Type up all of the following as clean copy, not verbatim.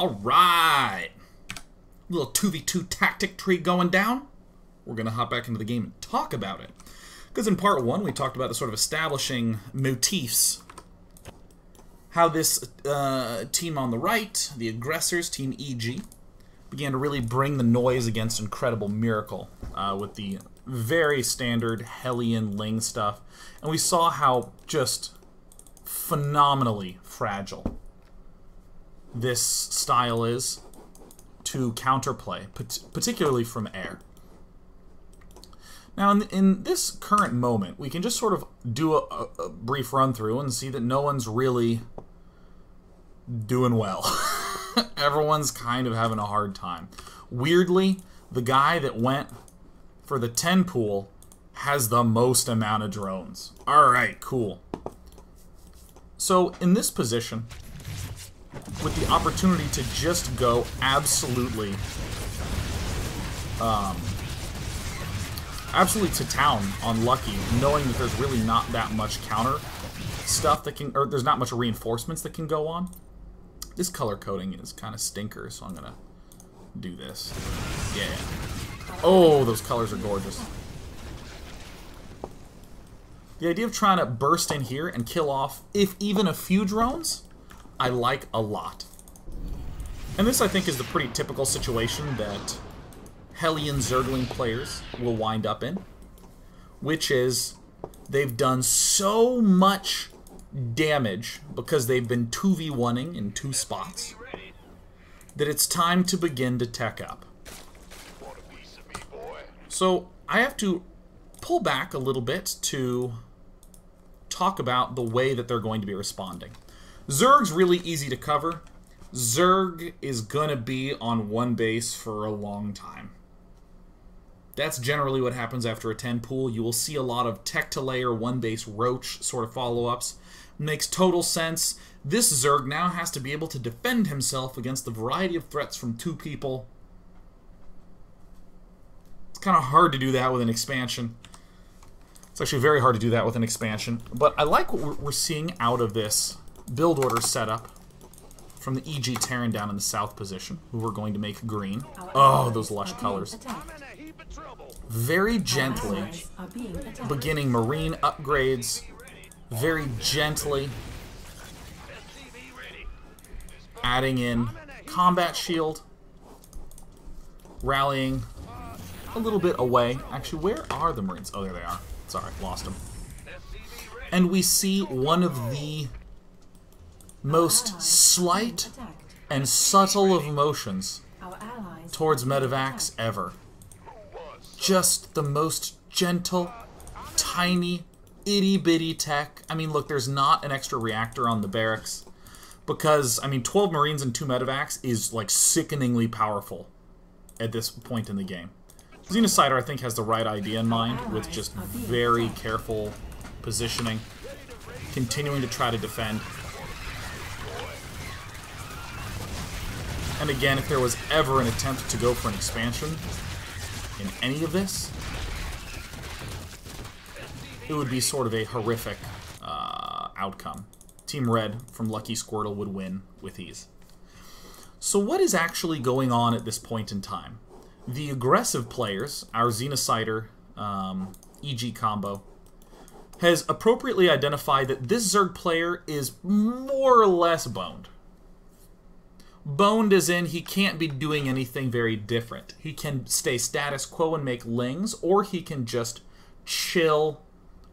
Alright. Little 2v2 tactic tree going down. We're going to hop back into the game and talk about it. Because in part 1, we talked about the sort of establishing motifs. How this team on the right, the aggressors, Team EG, began to really bring the noise against Incredible Miracle with the very standard Hellion Ling stuff. And we saw how just phenomenally fragile this style is to counterplay, particularly from air. Now, in this current moment, we can just sort of do a brief run-through and see that no one's really doing well. Everyone's kind of having a hard time. Weirdly, the guy that went for the 10 pool has the most amount of drones. Alright, cool. So, in this position, with the opportunity to just go absolutely to town on Lucky, knowing that there's really not that much counter stuff that can, or there's not much reinforcements that can go on. This color coding is kind of stinker, so I'm gonna do this. Yeah. Oh, those colors are gorgeous. The idea of trying to burst in here and kill off, if even a few drones, I like a lot. And this, I think, is the pretty typical situation that Hellion Zergling players will wind up in, which is they've done so much damage because they've been 2v1ing in 2 spots that it's time to begin to tech up. So I have to pull back a little bit to talk about the way that they're going to be responding. Zerg's really easy to cover. Zerg is gonna be on one base for a long time. That's generally what happens after a 10 pool. You will see a lot of tech to layer, one base roach sort of follow-ups. Makes total sense. This Zerg now has to be able to defend himself against the variety of threats from 2 people. It's kind of hard to do that with an expansion. It's actually very hard to do that with an expansion. But I like what we're seeing out of this build order setup from the EG Terran down in the south position, who we're going to make green. Oh, those lush colors. Very gently beginning marine upgrades. Very gently adding in combat shield. Rallying a little bit away. Actually, where are the Marines? Oh, there they are. Sorry, lost them. And we see one of the most slight and subtle of emotions towards medevacs ever. Just the most gentle, tiny, itty-bitty tech. I mean, look, there's not an extra reactor on the barracks because, I mean, 12 Marines and 2 medevacs is, like, sickeningly powerful at this point in the game. Xenocider, I think, has the right idea in mind with just very careful positioning, continuing to try to defend. And again, if there was ever an attempt to go for an expansion in any of this, it would be sort of a horrific outcome. Team Red from Lucky Squirtle would win with ease. So what is actually going on at this point in time? The aggressive players, our Xenocider EG combo, has appropriately identified that this Zerg player is more or less boned. Boned as in he can't be doing anything very different. He can stay status quo and make lings, or he can just chill,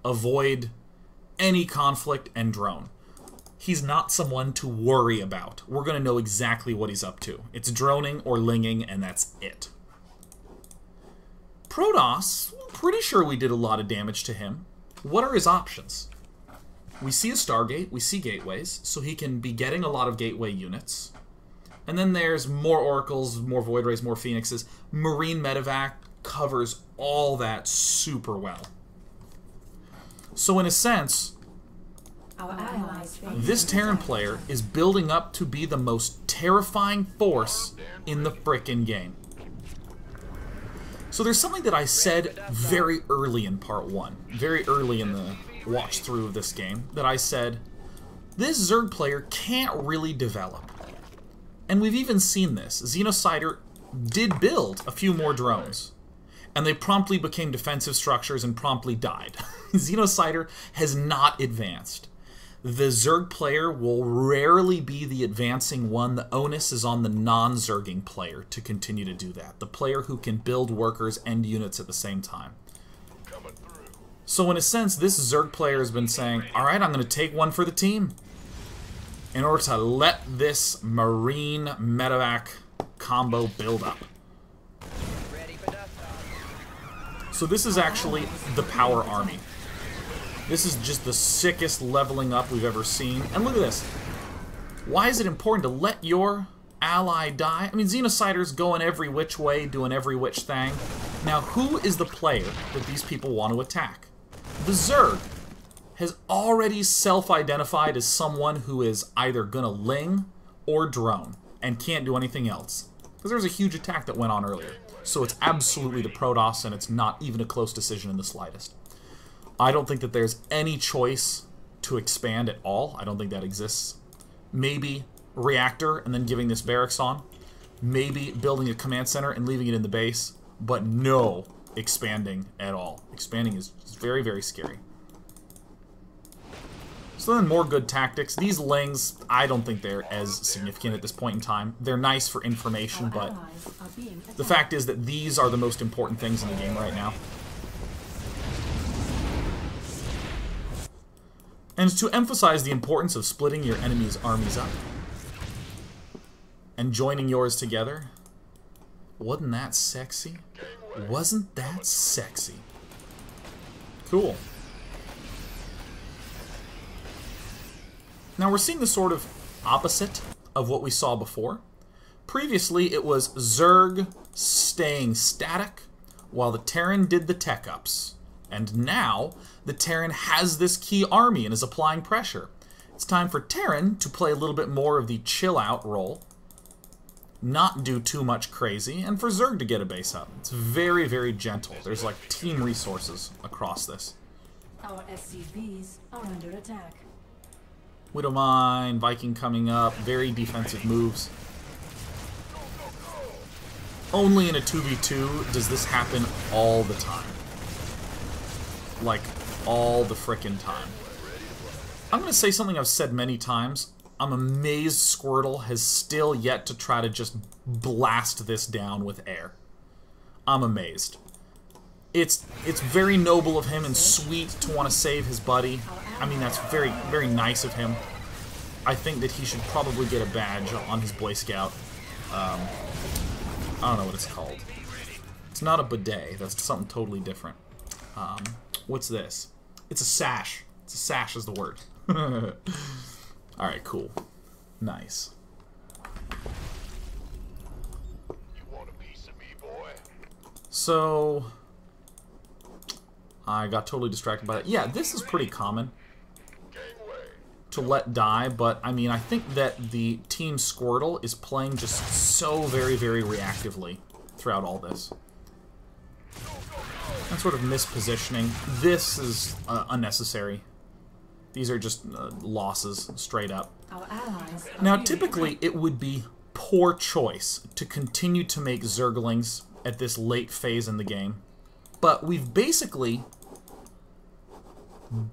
avoid any conflict, and drone. He's not someone to worry about. We're going to know exactly what he's up to. It's droning or linging, and that's it. Protoss, pretty sure we did a lot of damage to him. What are his options? We see a Stargate, we see gateways, so he can be getting a lot of gateway units. And then there's more Oracles, more Void Rays, more Phoenixes. Marine Medevac covers all that super well. So in a sense, this Terran player is building up to be the most terrifying force in the frickin' game. So there's something that I said very early in part 1, very early in the watch through of this game, that I said, this Zerg player can't really develop. And we've even seen this. Xenocider did build a few more drones, and they promptly became defensive structures and promptly died. Xenocider has not advanced. The Zerg player will rarely be the advancing one. The onus is on the non-Zerging player to continue to do that. The player who can build workers and units at the same time. So in a sense, this Zerg player has been saying, alright, I'm going to take one for the team in order to let this Marine medevac combo build up. So this is actually the power army. This is just the sickest leveling up we've ever seen. And look at this. Why is it important to let your ally die? I mean, Xenocider's going every which way, doing every which thing. Now, who is the player that these people want to attack? The Zerg has already self-identified as someone who is either gonna Ling or drone and can't do anything else. Because there's a huge attack that went on earlier. So it's absolutely the Protoss, and it's not even a close decision in the slightest. I don't think that there's any choice to expand at all. I don't think that exists. Maybe reactor and then giving this barracks on. Maybe building a command center and leaving it in the base. But no expanding at all. Expanding is very, very scary. So then more good tactics. These Lings, I don't think they're as significant at this point in time. They're nice for information, but the fact is that these are the most important things in the game right now. And to emphasize the importance of splitting your enemy's armies up and joining yours together. Wasn't that sexy? Wasn't that sexy? Cool. Now we're seeing the sort of opposite of what we saw before. Previously it was Zerg staying static while the Terran did the tech ups. And now, the Terran has this key army and is applying pressure. It's time for Terran to play a little bit more of the chill-out role, not do too much crazy, and for Zerg to get a base up. It's very, very gentle. There's like team resources across this. Our SCVs are under attack. Widowmine, Viking coming up, very defensive moves. Only in a 2v2 does this happen all the time. Like, all the frickin' time. I'm gonna say something I've said many times. I'm amazed Squirtle has still yet to try to just blast this down with air. I'm amazed. It's very noble of him and sweet to want to save his buddy. I mean, that's very, very nice of him. I think that he should probably get a badge on his Boy Scout. I don't know what it's called. It's not a bidet. That's something totally different. What's this? It's a sash. It's a sash is the word. Alright, cool. Nice. You want a piece of me, boy? So I got totally distracted by that. Yeah, this is pretty common to let die, but I mean, I think that the Team Squirtle is playing just so very, very reactively throughout all this. And sort of mispositioning. This is unnecessary. These are just losses, straight up. Now, typically, it would be poor choice to continue to make Zerglings at this late phase in the game. But we've basically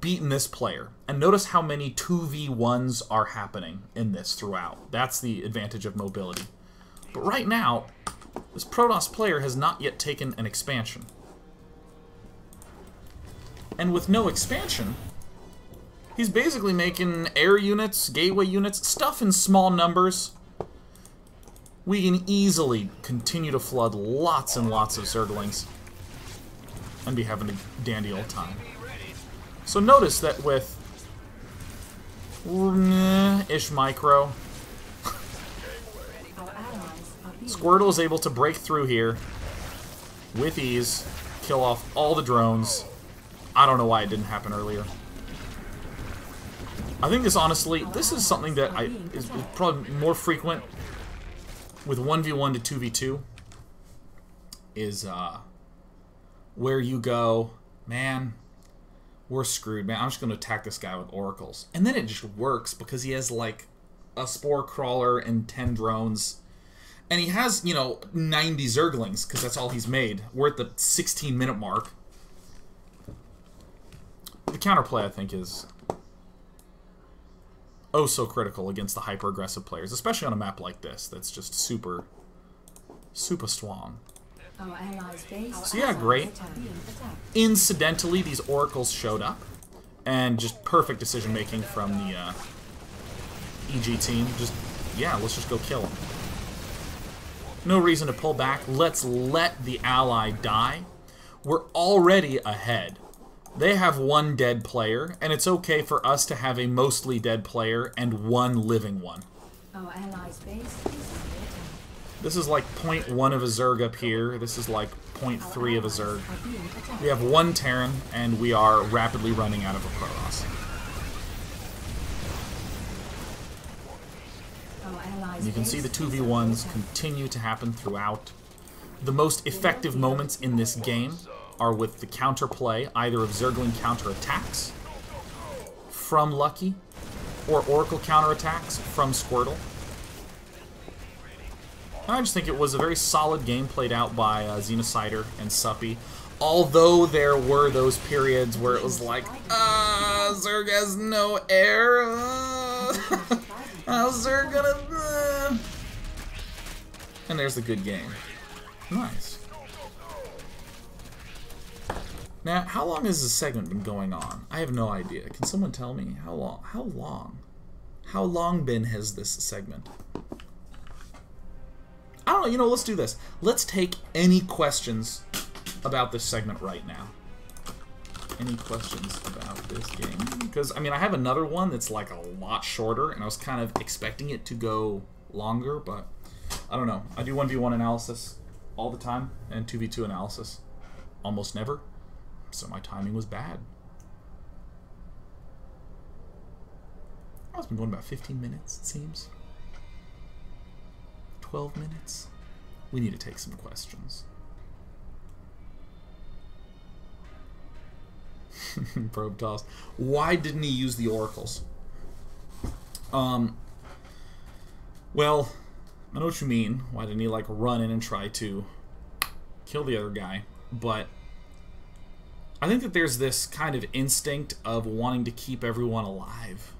beaten this player. And notice how many 2v1s are happening in this throughout. That's the advantage of mobility. But right now, this Protoss player has not yet taken an expansion. And with no expansion, he's basically making air units, gateway units, stuff in small numbers. We can easily continue to flood lots and lots of Zerglings and be having a dandy old time. So notice that with ish micro, Squirtle is able to break through here with ease, kill off all the drones. I don't know why it didn't happen earlier. I think this, honestly, this is something that is probably more frequent with 1v1 to 2v2. Is where you go, man, we're screwed, man. I'm just going to attack this guy with oracles. And then it just works because he has, like, a Spore Crawler and 10 drones. And he has, you know, 90 Zerglings, because that's all he's made. We're at the 16-minute mark. The counterplay, I think, is oh so critical against the hyper-aggressive players, especially on a map like this that's just super strong. So yeah, great. Incidentally, these oracles showed up, and just perfect decision-making from the EG team. Just, yeah, let's just go kill them. No reason to pull back. Let's let the ally die. We're already ahead. They have one dead player, and it's okay for us to have a mostly dead player and one living one. Our allies' base is under attack. This is like 0.1 of a Zerg up here. This is like 0.3 of a Zerg. We have one Terran, and we are rapidly running out of a Protoss. You can see the 2v1s continue to happen throughout. The most effective moments in this game are with the counterplay, either of Zergling counterattacks from Lucky, or Oracle counterattacks from Squirtle. I just think it was a very solid game played out by Xenocider and Suppy. Although there were those periods where it was like, Zerg has no air. How's Zerg gonna... And there's the good game. Nice. Now, how long has this segment been going on? I have no idea. Can someone tell me how long? How long? How long been has this segment? I don't know. You know, let's do this. Let's take any questions about this segment right now. Any questions about this game? Because, I mean, I have another one that's like a lot shorter, and I was kind of expecting it to go longer, but I don't know. I do 1v1 analysis all the time, and 2v2 analysis almost never. So my timing was bad. Oh, it's been going about 15 minutes, it seems. 12 minutes. We need to take some questions. Probe toss. Why didn't he use the oracles? Well, I know what you mean. Why didn't he, like, run in and try to kill the other guy? But I think that there's this kind of instinct of wanting to keep everyone alive.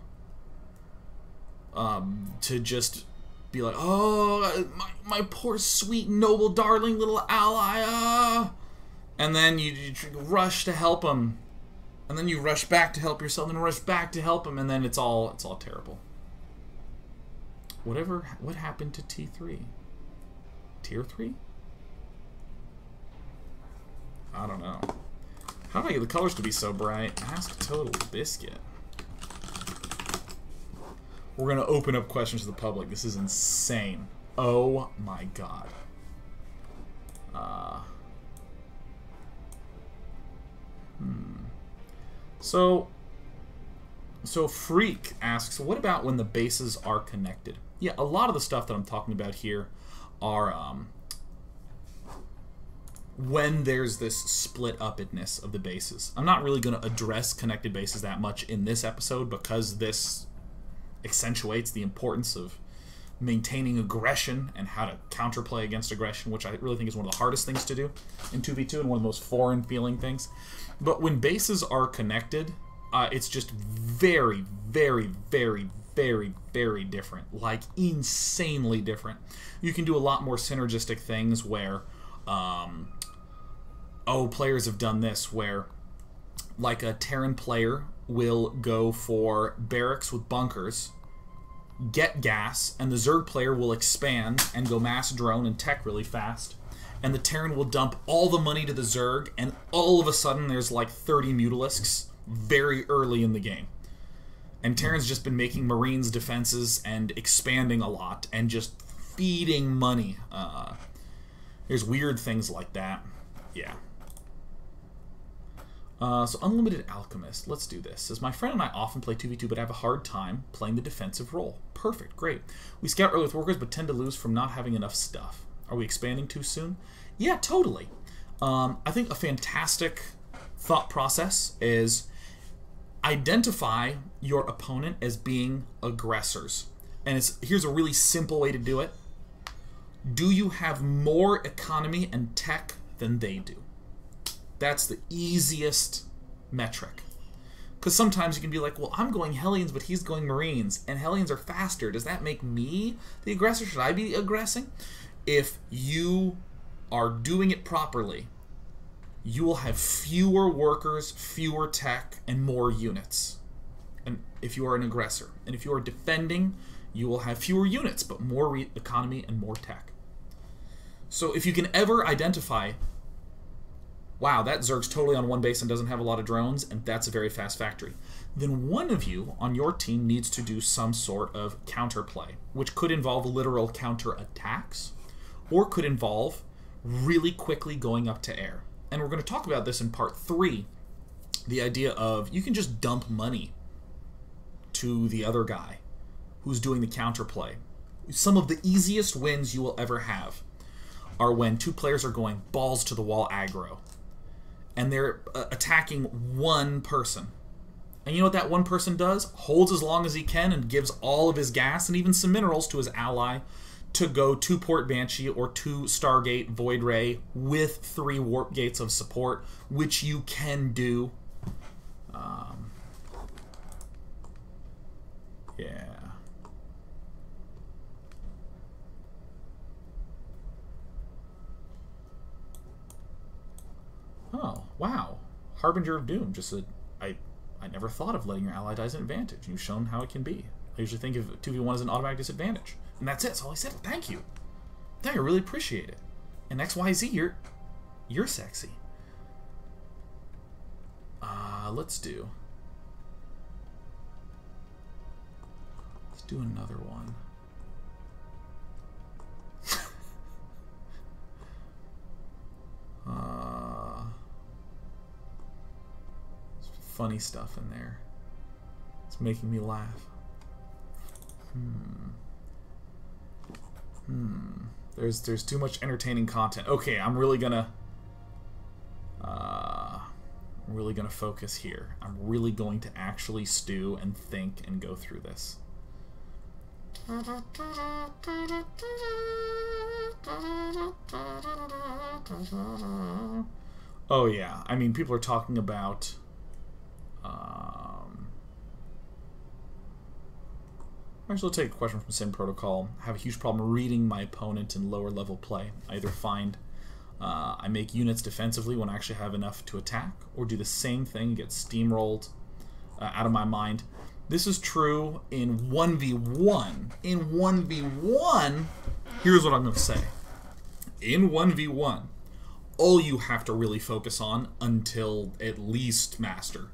To just be like, oh, my poor, sweet, noble, darling little ally, and then you rush to help him, and then you rush back to help yourself, and rush back to help him, and then it's all terrible. What happened to T3? Tier 3? I don't know. How do I get the colors to be so bright? Ask TotalBiscuit. We're going to open up questions to the public. This is insane. Oh my god. So Freak asks, what about when the bases are connected? Yeah, a lot of the stuff that I'm talking about here are when there's this split-uppedness of the bases. I'm not really going to address connected bases that much in this episode because this accentuates the importance of maintaining aggression and how to counterplay against aggression, which I really think is one of the hardest things to do in 2v2 and one of the most foreign-feeling things. But when bases are connected, it's just very, very, very, very, very different. Like, insanely different. You can do a lot more synergistic things where, players have done this, where, like, a Terran player will go for barracks with bunkers, get gas, and the Zerg player will expand and go mass drone and tech really fast, and the Terran will dump all the money to the Zerg, and all of a sudden there's like 30 Mutalisks very early in the game. And Terran's just been making Marines defenses and expanding a lot and just feeding money. There's weird things like that. Yeah. So Unlimited Alchemist, let's do this. Says, my friend and I often play 2v2 but have a hard time playing the defensive role. Perfect, great. We scout early with workers but tend to lose from not having enough stuff. Are we expanding too soon? Yeah, totally. I think a fantastic thought process is identify your opponent as being aggressors. And here's a really simple way to do it. Do you have more economy and tech than they do? That's the easiest metric. Because sometimes you can be like, well, I'm going Hellions, but he's going Marines, and Hellions are faster. Does that make me the aggressor? Should I be aggressing? If you are doing it properly, you will have fewer workers, fewer tech, and more units. And if you are an aggressor. And if you are defending, you will have fewer units, but more economy and more tech. So if you can ever identify, wow, that Zerg's totally on one base and doesn't have a lot of drones, and that's a very fast factory, then one of you on your team needs to do some sort of counterplay, which could involve literal counterattacks, or could involve really quickly going up to air. And we're going to talk about this in part 3, the idea of you can just dump money to the other guy who's doing the counterplay. Some of the easiest wins you will ever have are when two players are going balls to the wall aggro, and they're attacking one person. And you know what that one person does? Holds as long as he can and gives all of his gas and even some minerals to his ally to go 2 Port Banshee or 2 Stargate Void Ray with 3 Warp Gates of support, which you can do. Yeah. Oh, wow. Harbinger of Doom just said, I never thought of letting your ally die as an advantage. You've shown how it can be. I usually think of 2v1 as an automatic disadvantage. And that's it. That's all I said. Thank you. I really appreciate it. And XYZ, you're sexy. Let's do another one. Funny stuff in there. It's making me laugh. There's too much entertaining content. Okay, I'm really gonna focus here. I'm really going to actually stew and think and go through this. Oh yeah, I mean, people are talking about actually, I'll take a question from Sin Protocol. I have a huge problem reading my opponent in lower level play. I either find I make units defensively when I actually have enough to attack, or do the same thing and get steamrolled out of my mind. This is true in 1v1. In 1v1, here's what I'm going to say. In 1v1, all you have to really focus on until at least Master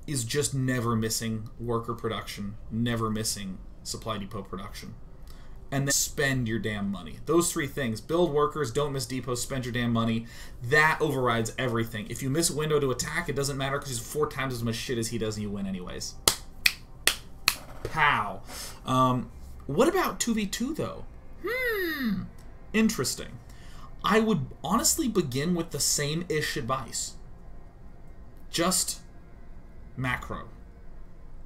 is just never missing worker production, never missing supply depot production. And then spend your damn money. Those 3 things. Build workers, don't miss depots, spend your damn money. That overrides everything. If you miss a window to attack, it doesn't matter because he's 4 times as much shit as he does and you win anyways. Pow. What about 2v2 though? Interesting. I would honestly begin with the same-ish advice. Just macro.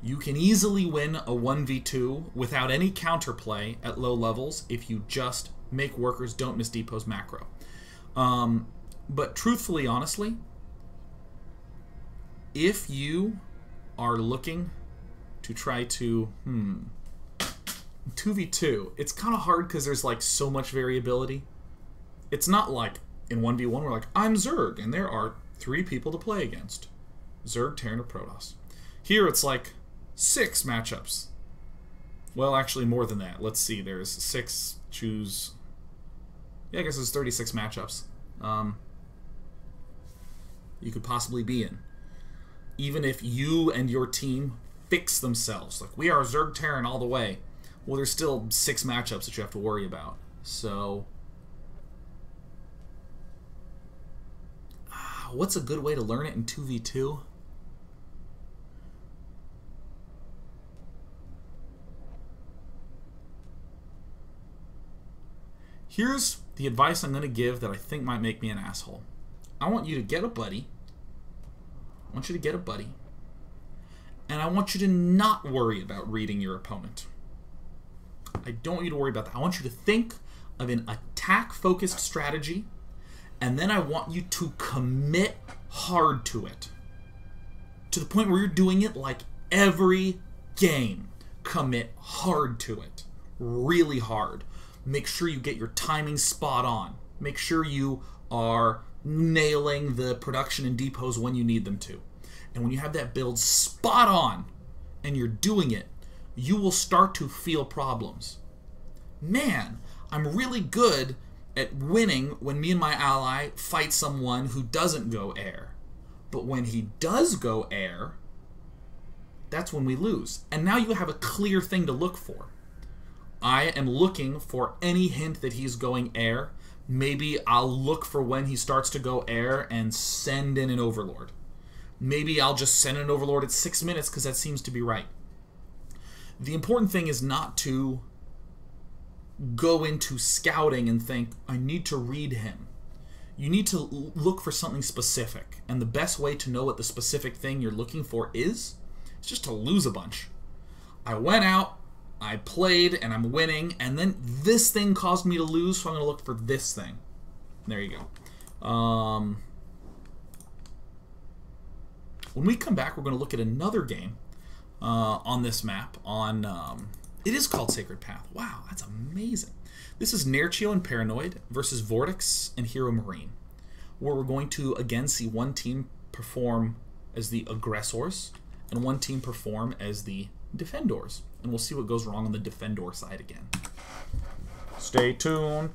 You can easily win a 1v2 without any counterplay at low levels if you just make workers, don't miss depots macro. But truthfully, honestly, if you are looking to try to 2v2, it's kind of hard because there's like so much variability. It's not like in 1v1 we're like, I'm Zerg and there are 3 people to play against. Zerg, Terran, or Protoss. Here it's like 6 matchups. Well, actually more than that. Let's see, there's 6, choose... Yeah, I guess there's 36 matchups you could possibly be in. Even if you and your team fix themselves. Like, we are Zerg Terran all the way. Well, there's still 6 matchups that you have to worry about. So... what's a good way to learn it in 2v2? Here's the advice I'm going to give that I think might make me an asshole. I want you to get a buddy. And I want you to not worry about reading your opponent. I don't want you to worry about that. I want you to think of an attack-focused strategy, and then I want you to commit hard to it. To the point where you're doing it like every game. Commit hard to it. Really hard. Make sure you get your timing spot on. Make sure you are nailing the production and depots when you need them to. And when you have that build spot on, and you're doing it, you will start to feel problems. Man, I'm really good at winning when me and my ally fight someone who doesn't go air. But when he does go air, that's when we lose. And now you have a clear thing to look for. I am looking for any hint that he's going air. Maybe I'll look for when he starts to go air and send in an overlord. Maybe I'll just send an overlord at 6 minutes because that seems to be right. The important thing is not to go into scouting and think, I need to read him. You need to look for something specific. And the best way to know what the specific thing you're looking for is just to lose a bunch. I went out, I played, and I'm winning, and then this thing caused me to lose, so I'm going to look for this thing. There you go. When we come back, we're going to look at another game on this map. It is called Sacred Path. Wow, that's amazing. This is Nerchio and Paranoid versus Vortex and Hero Marine, where we're going to, again, see one team perform as the aggressors and one team perform as the defenders. And we'll see what goes wrong on the defendor side again. Stay tuned.